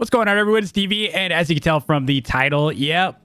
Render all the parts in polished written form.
What's going on, everyone? It's TV, and as you can tell from the title, yep,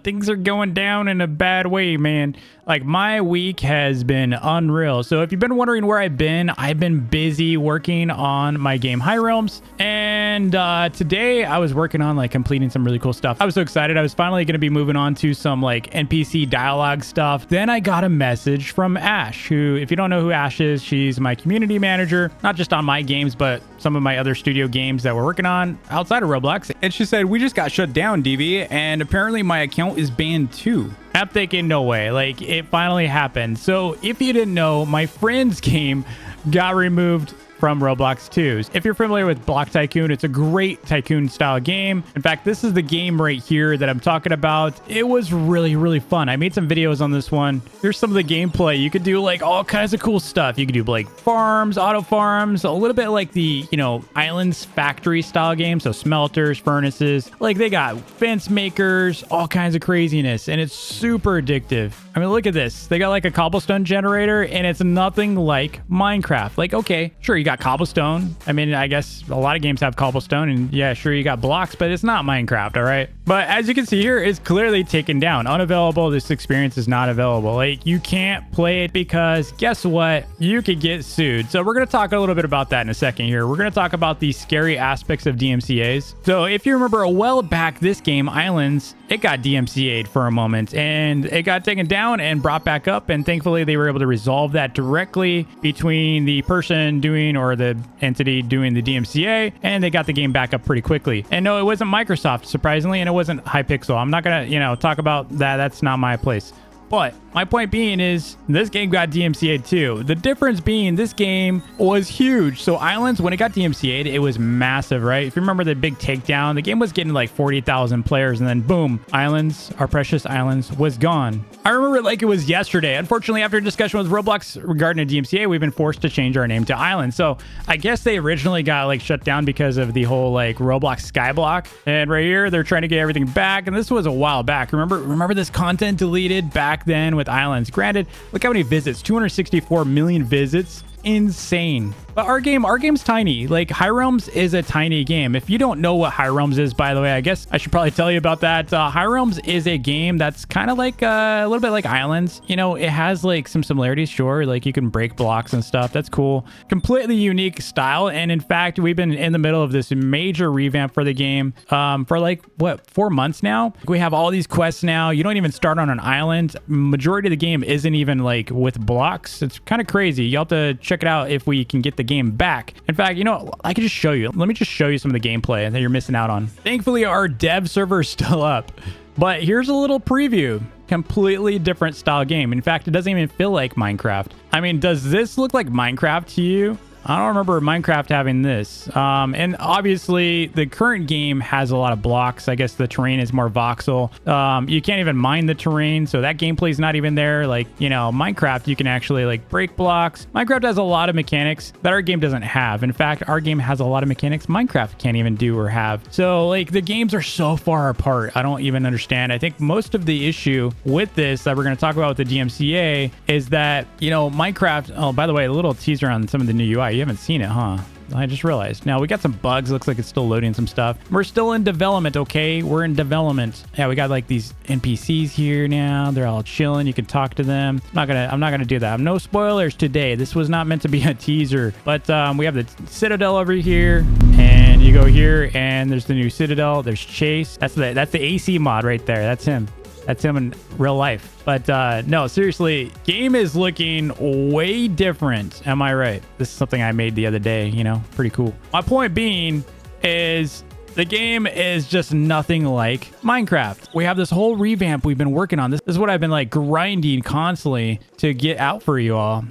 things are going down in a bad way, man. Like, my week has been unreal. So if you've been wondering where I've been busy working on my game High Realms. And today I was working on like completing some really cool stuff. I was so excited. I was finally going to be moving on to some like NPC dialogue stuff. Then I got a message from Ash, who, if you don't know who Ash is, she's my community manager, not just on my games, but some of my other studio games that we're working on outside of Roblox. And she said, we just got shut down, DV, and apparently my account is banned too. I'm thinking, no way, like it finally happened. So if you didn't know, my friend's game got removed from Roblox too. If you're familiar with Block Tycoon, it's a great tycoon style game. In fact, this is the game right here that I'm talking about. It was really fun. I made some videos on this one. Here's some of the gameplay. You could do like all kinds of cool stuff. You could do like farms, auto farms, a little bit like the, Islands factory style game. So smelters, furnaces, like they got fence makers, all kinds of craziness. And it's super addictive. I mean, look at this. They got like a cobblestone generator and it's nothing like Minecraft. Like, okay, sure, you got cobblestone. I mean, I guess a lot of games have cobblestone and yeah, sure, you got blocks, but it's not Minecraft, all right? But as you can see here, it's clearly taken down. Unavailable. This experience is not available. Like, you can't play it because guess what? You could get sued. So we're going to talk a little bit about that in a second here. We're going to talk about the scary aspects of DMCA's. So if you remember a while back, this game, Islands, it got DMCA'd for a moment and it got taken down and brought back up. And thankfully they were able to resolve that directly between the person doing or the entity doing the DMCA, and they got the game back up pretty quickly. And no, it wasn't Microsoft, surprisingly, and it wasn't Hypixel. I'm not gonna, talk about that. That's not my place. But my point being is this game got DMCA'd too. The difference being this game was huge. So Islands, when it got DMCA'd, it was massive, right? If you remember the big takedown, the game was getting like 40,000 players and then boom, Islands, our precious Islands, was gone. I remember it like it was yesterday. Unfortunately, after a discussion with Roblox regarding a DMCA, we've been forced to change our name to Islands. So I guess they originally got like shut down because of the whole like Roblox Skyblock. And right here, they're trying to get everything back. And this was a while back. Remember this content deleted back then with Islands. Granted, look how many visits, 264 million visits. Insane. But our game's tiny. Like, High Realms is a tiny game. If you don't know what High Realms is, by the way, I guess I should probably tell you about that. High Realms is a game that's kind of like a little bit like Islands. It has like some similarities, sure. Like, you can break blocks and stuff. That's cool. Completely unique style. And in fact, we've been in the middle of this major revamp for the game for like, 4 months now? We have all these quests now. You don't even start on an island. Majority of the game isn't even like with blocks. It's kind of crazy. You'll have to check it out if we can get the game back. In fact, I can just show you. Let me just show you some of the gameplay that you're missing out on. Thankfully, our dev server is still up. But here's a little preview. Completely different style game. In fact, it doesn't even feel like Minecraft. I mean, does this look like Minecraft to you? I don't remember Minecraft having this. And obviously, the current game has a lot of blocks. I guess the terrain is more voxel. You can't even mine the terrain, so that gameplay is not even there. Like, Minecraft, you can actually like break blocks. Minecraft has a lot of mechanics that our game doesn't have. In fact, our game has a lot of mechanics Minecraft can't even do or have. So, like, the games are so far apart. I don't even understand. I think most of the issue with this that we're going to talk about with the DMCA is that, Minecraft... Oh, by the way, a little teaser on some of the new UI. You haven't seen it, huh? I just realized. Now, we got some bugs. Looks like it's still loading some stuff. We're still in development, okay? We're in development. Yeah, we got like these NPCs here now. They're all chilling. You can talk to them. I'm not gonna do that. No spoilers today. This was not meant to be a teaser. But we have the Citadel over here. And you go here, and there's the new Citadel. There's Chase. That's the AC mod right there. That's him. That's him in real life. But no, seriously, game is looking way different. Am I right? This is something I made the other day, pretty cool. My point being is the game is just nothing like Minecraft. We have this whole revamp we've been working on. This is what I've been like grinding constantly to get out for you all.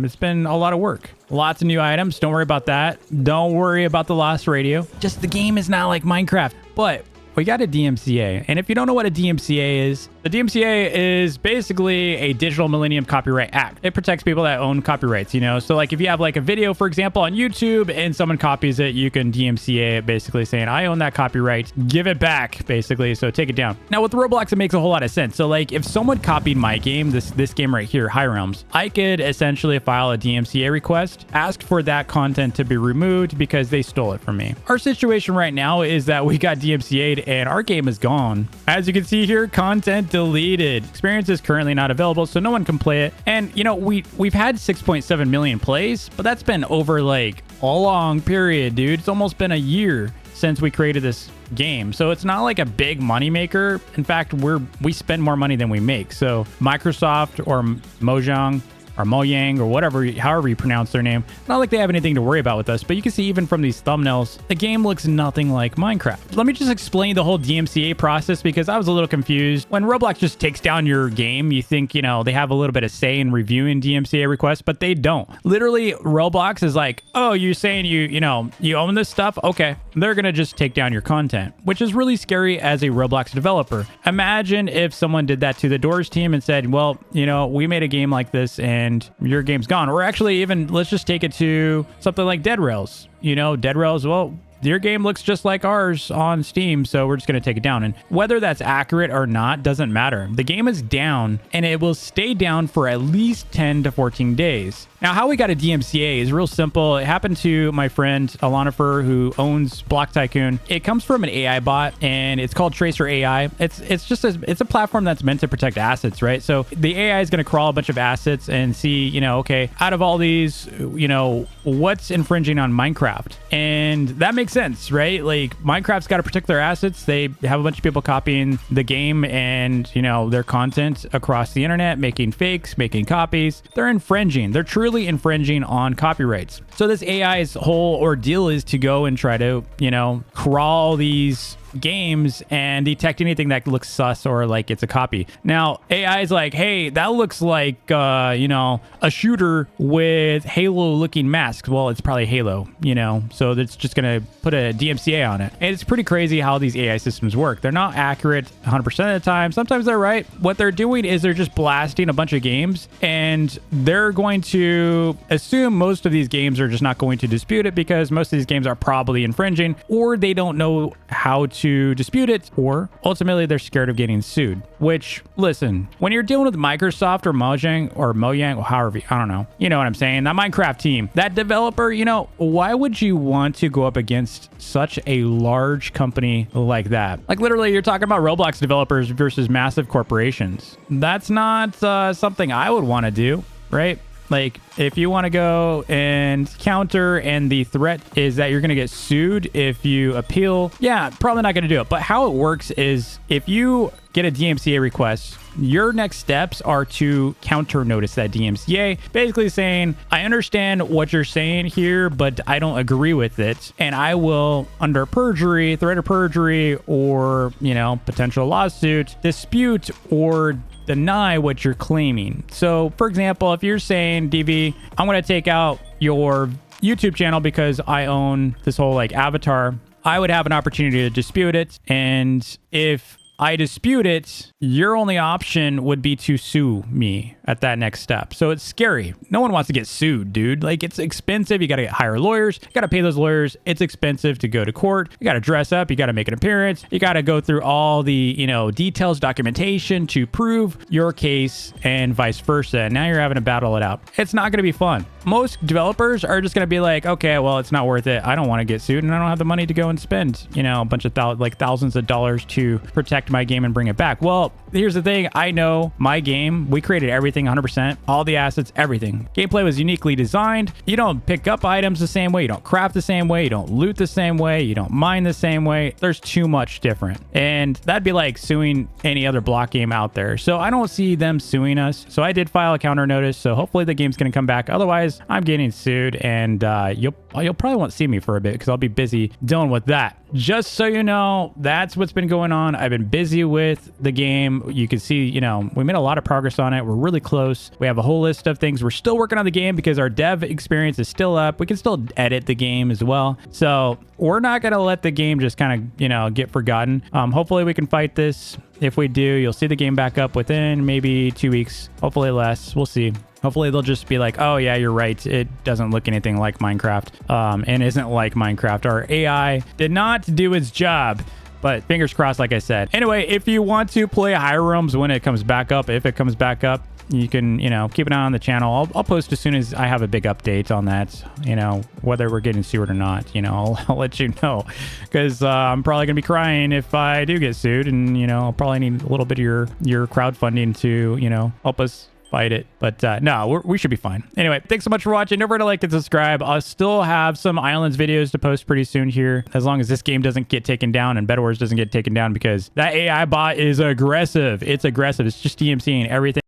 It's been a lot of work. Lots of new items. Don't worry about that. Don't worry about the lost radio. Just the game is not like Minecraft. But we got a DMCA. And if you don't know what a DMCA is, the DMCA is basically a Digital Millennium Copyright Act. It protects people that own copyrights, you know? So like if you have like a video, for example, on YouTube and someone copies it, you can DMCA it, basically saying, I own that copyright, give it back, basically. So take it down. Now with Roblox, it makes a whole lot of sense. So like if someone copied my game, this game right here, High Realms, I could essentially file a DMCA request, ask for that content to be removed because they stole it from me. Our situation right now is that we got DMCA'd and our game is gone. As you can see here, content deleted. Experience is currently not available, so no one can play it. And you know, we've had 6.7 million plays, but that's been over like a long period, dude. It's almost been a year since we created this game. So it's not like a big money maker. In fact, we spend more money than we make. So Microsoft or Mojang or Mojang or whatever, however you pronounce their name, not like they have anything to worry about with us, but you can see even from these thumbnails, the game looks nothing like Minecraft. Let me just explain the whole DMCA process because I was a little confused. When Roblox just takes down your game, you think, you know, they have a little bit of say in reviewing DMCA requests, but they don't. Literally, Roblox is like, oh, you're saying you own this stuff? Okay. They're going to just take down your content, which is really scary as a Roblox developer. Imagine if someone did that to the Doors team and said, well, you know, we made a game like this and your game's gone. Or actually even let's just take it to something like Dead Rails. You know, Dead Rails, well, your game looks just like ours on Steam, so we're just going to take it down. And whether that's accurate or not doesn't matter. The game is down and it will stay down for at least 10 to 14 days. Now, how we got a DMCA is real simple. It happened to my friend Alanifer, who owns Block Tycoon. It comes from an AI bot, and it's called Tracer AI. It's a platform that's meant to protect assets, right? So the AI is going to crawl a bunch of assets and see, you know, okay, out of all these, you know, what's infringing on Minecraft? And that makes sense, right? Like Minecraft's got to protect their assets. They have a bunch of people copying the game and, you know, their content across the internet, making fakes, making copies. They're infringing. They're truly infringing on copyrights. So this AI's whole ordeal is to go and try to, you know, crawl these games and detect anything that looks sus or like it's a copy. Now, AI is like, hey, that looks like, you know, a shooter with Halo looking masks. Well, it's probably Halo, you know, so it's just going to put a DMCA on it. And it's pretty crazy how these AI systems work. They're not accurate 100% of the time. Sometimes they're right. What they're doing is they're just blasting a bunch of games and they're going to assume most of these games are just not going to dispute it because most of these games are probably infringing, or they don't know how to dispute it, or ultimately they're scared of getting sued. Which, listen, when you're dealing with Microsoft or Mojang or however, I don't know, you know what I'm saying, that Minecraft team, that developer, you know, why would you want to go up against such a large company like that? Like literally you're talking about Roblox developers versus massive corporations. That's not something I would want to do, right? Like if you want to go and counter and the threat is that you're going to get sued if you appeal, yeah, probably not going to do it. But how it works is if you get a DMCA request, your next steps are to counter notice that DMCA, basically saying, I understand what you're saying here, but I don't agree with it. And I will, under perjury, threat of perjury, or, you know, potential lawsuit, dispute or deny what you're claiming. So for example, if you're saying, DV, I'm going to take out your YouTube channel because I own this whole like avatar, I would have an opportunity to dispute it. And if I dispute it, your only option would be to sue me at that next step. So it's scary. No one wants to get sued, dude. Like it's expensive. You got to hire lawyers. You got to pay those lawyers. It's expensive to go to court. You got to dress up. You got to make an appearance. You got to go through all the, you know, details, documentation to prove your case and vice versa. And now you're having to battle it out. It's not going to be fun. Most developers are just going to be like, okay, well, it's not worth it. I don't want to get sued and I don't have the money to go and spend, you know, a bunch of thousands of dollars to protect my game and bring it back. Well, here's the thing. I know my game, we created everything 100%, all the assets, everything. Gameplay was uniquely designed. You don't pick up items the same way. You don't craft the same way. You don't loot the same way. You don't mine the same way. There's too much different. And that'd be like suing any other block game out there. So I don't see them suing us. So I did file a counter notice. So hopefully the game's going to come back. Otherwise, Otherwise, I'm getting sued, and you'll probably won't see me for a bit because I'll be busy dealing with that. Just so you know, that's what's been going on. I've been busy with the game. You can see, you know, we made a lot of progress on it. We're really close. We have a whole list of things. We're still working on the game because our dev experience is still up. We can still edit the game as well. So we're not going to let the game just kind of, you know, get forgotten. Hopefully we can fight this. If we do, you'll see the game back up within maybe 2 weeks, hopefully less. We'll see. Hopefully they'll just be like, oh yeah, you're right. It doesn't look anything like Minecraft, and isn't like Minecraft. Our AI did not do its job, but fingers crossed, like I said. Anyway, if you want to play Higher Realms when it comes back up, if it comes back up, you can, you know, keep an eye on the channel. I'll post as soon as I have a big update on that, you know, whether we're getting sued or not. You know, I'll let you know, because I'm probably gonna be crying if I do get sued, and, you know, I'll probably need a little bit of your crowdfunding to, you know, help us fight it. But no, we should be fine. Anyway, thanks so much for watching. Don't forget to like and subscribe. I'll still have some Islands videos to post pretty soon here, as long as this game doesn't get taken down and Bed Wars doesn't get taken down, because that AI bot is aggressive. It's aggressive. It's just DMCing everything.